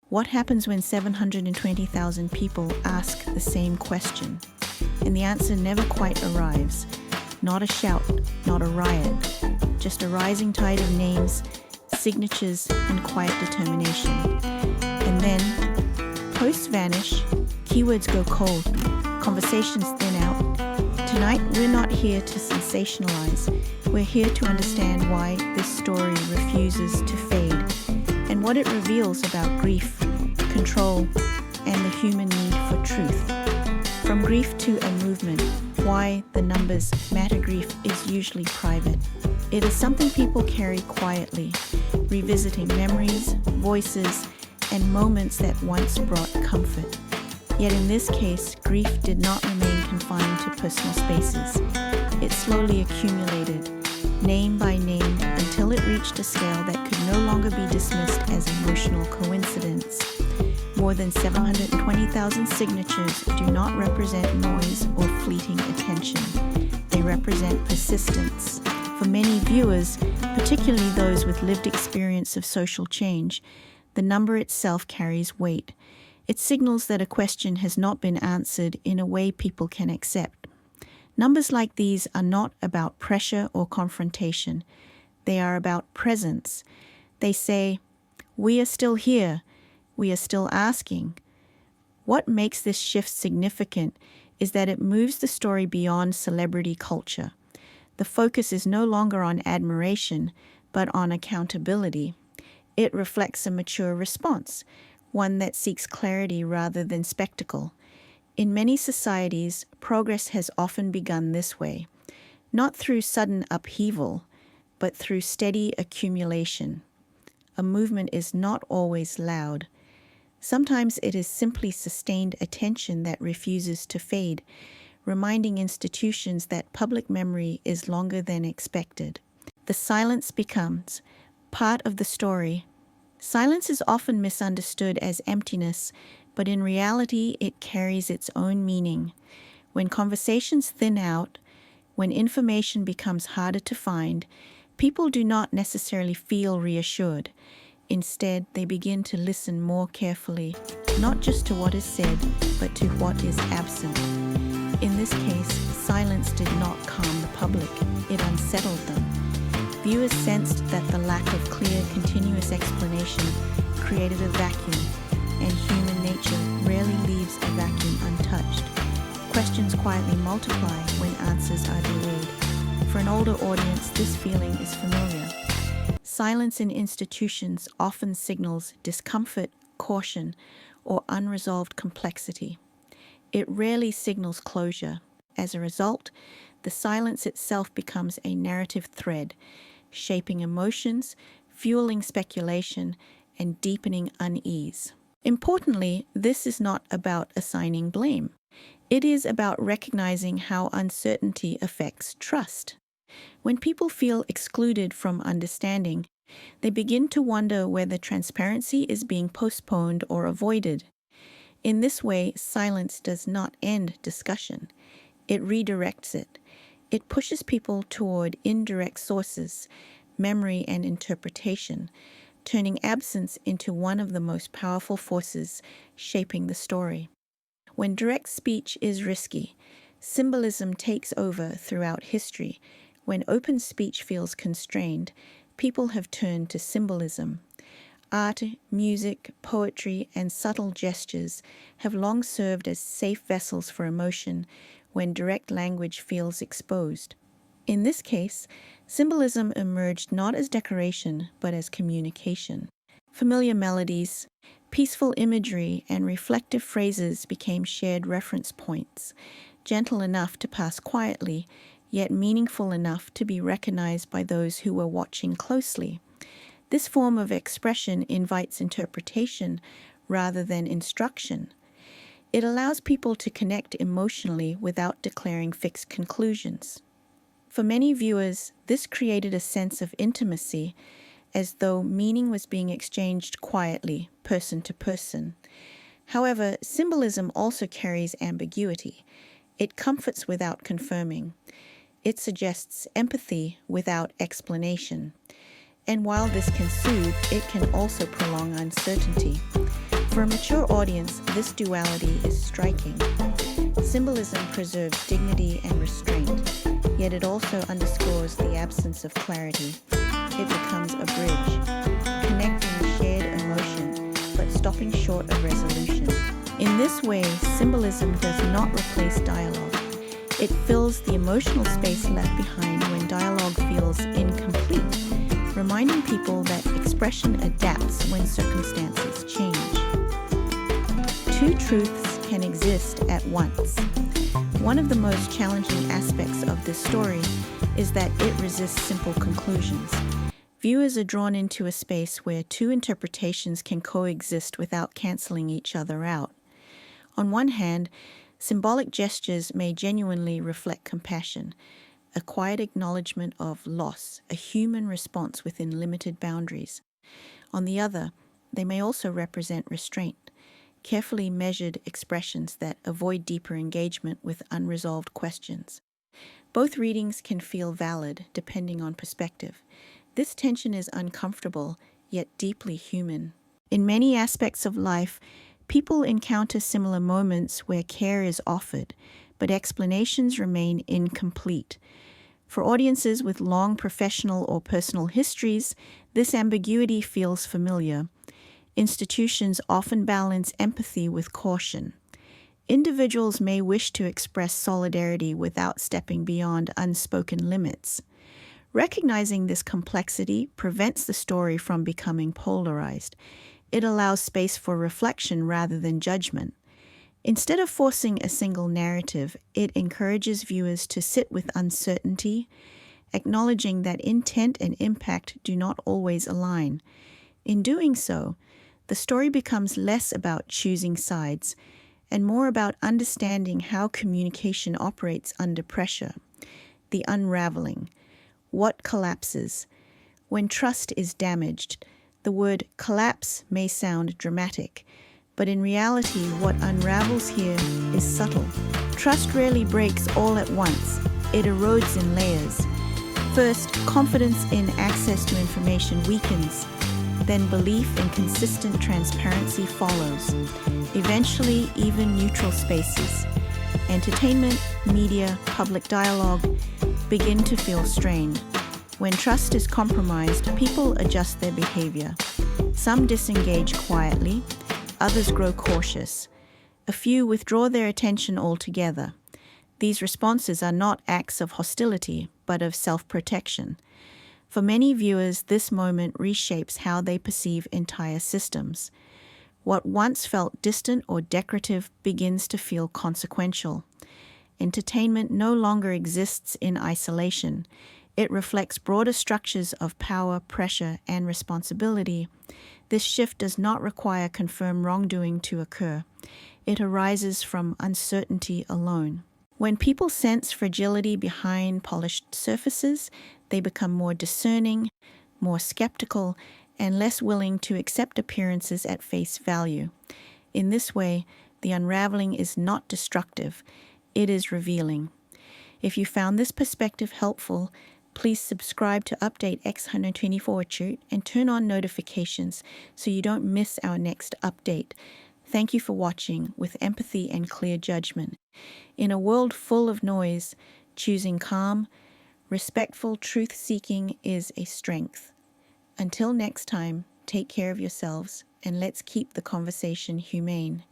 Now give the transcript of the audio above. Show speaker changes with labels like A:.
A: What happens when 720,000 people ask the same question? And the answer never quite arrives. Not a shout, not a riot, just a rising tide of names, signatures, and quiet determination. And then, posts vanish, keywords go cold, conversations thin out. Tonight, we're not here to sensationalize. We're here to understand why this story refuses to fade and what it reveals about grief, control, and the human need for truth. From grief to a movement, why the numbers matter. Grief is usually private. It is something people carry quietly, revisiting memories, voices, and moments that once brought comfort. Yet in this case, grief did not remain confined to personal spaces. It slowly accumulated, name by name, until it reached a scale that could no longer be dismissed as emotional coincidence. More than 720,000 signatures do not represent noise or fleeting attention. They represent persistence. For many viewers, particularly those with lived experience of social change, the number itself carries weight. It signals that a question has not been answered in a way people can accept. Numbers like these are not about pressure or confrontation. They are about presence. They say, "We are still here. We are still asking." What makes this shift significant is that it moves the story beyond celebrity culture. The focus is no longer on admiration, but on accountability. It reflects a mature response, one that seeks clarity rather than spectacle. In many societies, progress has often begun this way, not through sudden upheaval, but through steady accumulation. A movement is not always loud. Sometimes it is simply sustained attention that refuses to fade, reminding institutions that public memory is longer than expected. The silence becomes part of the story. Silence is often misunderstood as emptiness, but in reality it carries its own meaning. When conversations thin out, when information becomes harder to find, people do not necessarily feel reassured. Instead, they begin to listen more carefully, not just to what is said, but to what is absent. In this case, silence did not calm the public, it unsettled them. Viewers sensed that the lack of clear, continuous explanation created a vacuum, and human nature rarely leaves a vacuum untouched. Questions quietly multiply when answers are delayed. For an older audience, this feeling is familiar. Silence in institutions often signals discomfort, caution, or unresolved complexity. It rarely signals closure. As a result, the silence itself becomes a narrative thread, shaping emotions, fueling speculation, and deepening unease. Importantly, this is not about assigning blame. It is about recognizing how uncertainty affects trust. When people feel excluded from understanding, they begin to wonder whether transparency is being postponed or avoided. In this way, silence does not end discussion. It redirects it. It pushes people toward indirect sources, memory, and interpretation, turning absence into one of the most powerful forces shaping the story. When direct speech is risky, symbolism takes over throughout history. When open speech feels constrained, people have turned to symbolism. Art, music, poetry, and subtle gestures have long served as safe vessels for emotion when direct language feels exposed. In this case, symbolism emerged not as decoration, but as communication. Familiar melodies, peaceful imagery, and reflective phrases became shared reference points, gentle enough to pass quietly, yet meaningful enough to be recognized by those who were watching closely. This form of expression invites interpretation rather than instruction. It allows people to connect emotionally without declaring fixed conclusions. For many viewers, this created a sense of intimacy, as though meaning was being exchanged quietly, person to person. However, symbolism also carries ambiguity. It comforts without confirming. It suggests empathy without explanation. And while this can soothe, it can also prolong uncertainty. For a mature audience, this duality is striking. Symbolism preserves dignity and restraint, yet it also underscores the absence of clarity. It becomes a bridge, connecting shared emotion, but stopping short of resolution. In this way, symbolism does not replace dialogue. It fills the emotional space left behind when dialogue feels incomplete, reminding people that expression adapts when circumstances change. Two truths can exist at once. One of the most challenging aspects of this story is that it resists simple conclusions. Viewers are drawn into a space where two interpretations can coexist without canceling each other out. On one hand, symbolic gestures may genuinely reflect compassion, a quiet acknowledgement of loss, a human response within limited boundaries. On the other, they may also represent restraint, carefully measured expressions that avoid deeper engagement with unresolved questions. Both readings can feel valid depending on perspective. This tension is uncomfortable, yet deeply human. In many aspects of life, people encounter similar moments where care is offered, but explanations remain incomplete. For audiences with long professional or personal histories, this ambiguity feels familiar. Institutions often balance empathy with caution. Individuals may wish to express solidarity without stepping beyond unspoken limits. Recognizing this complexity prevents the story from becoming polarized. It allows space for reflection rather than judgment. Instead of forcing a single narrative, it encourages viewers to sit with uncertainty, acknowledging that intent and impact do not always align. In doing so, the story becomes less about choosing sides and more about understanding how communication operates under pressure. The unraveling. What collapses? When trust is damaged, the word collapse may sound dramatic, but in reality, what unravels here is subtle. Trust rarely breaks all at once. It erodes in layers. First, confidence in access to information weakens. Then belief in consistent transparency follows. Eventually, even neutral spaces, entertainment, media, public dialogue, begin to feel strained. When trust is compromised, people adjust their behavior. Some disengage quietly, others grow cautious. A few withdraw their attention altogether. These responses are not acts of hostility, but of self-protection. For many viewers, this moment reshapes how they perceive entire systems. What once felt distant or decorative begins to feel consequential. Entertainment no longer exists in isolation. It reflects broader structures of power, pressure, and responsibility. This shift does not require confirmed wrongdoing to occur. It arises from uncertainty alone. When people sense fragility behind polished surfaces, they become more discerning, more skeptical, and less willing to accept appearances at face value. In this way, the unraveling is not destructive, it is revealing. If you found this perspective helpful, please subscribe to Update X124 and turn on notifications so you don't miss our next update. Thank you for watching with empathy and clear judgment. In a world full of noise, choosing calm, respectful truth-seeking is a strength. Until next time, take care of yourselves and let's keep the conversation humane.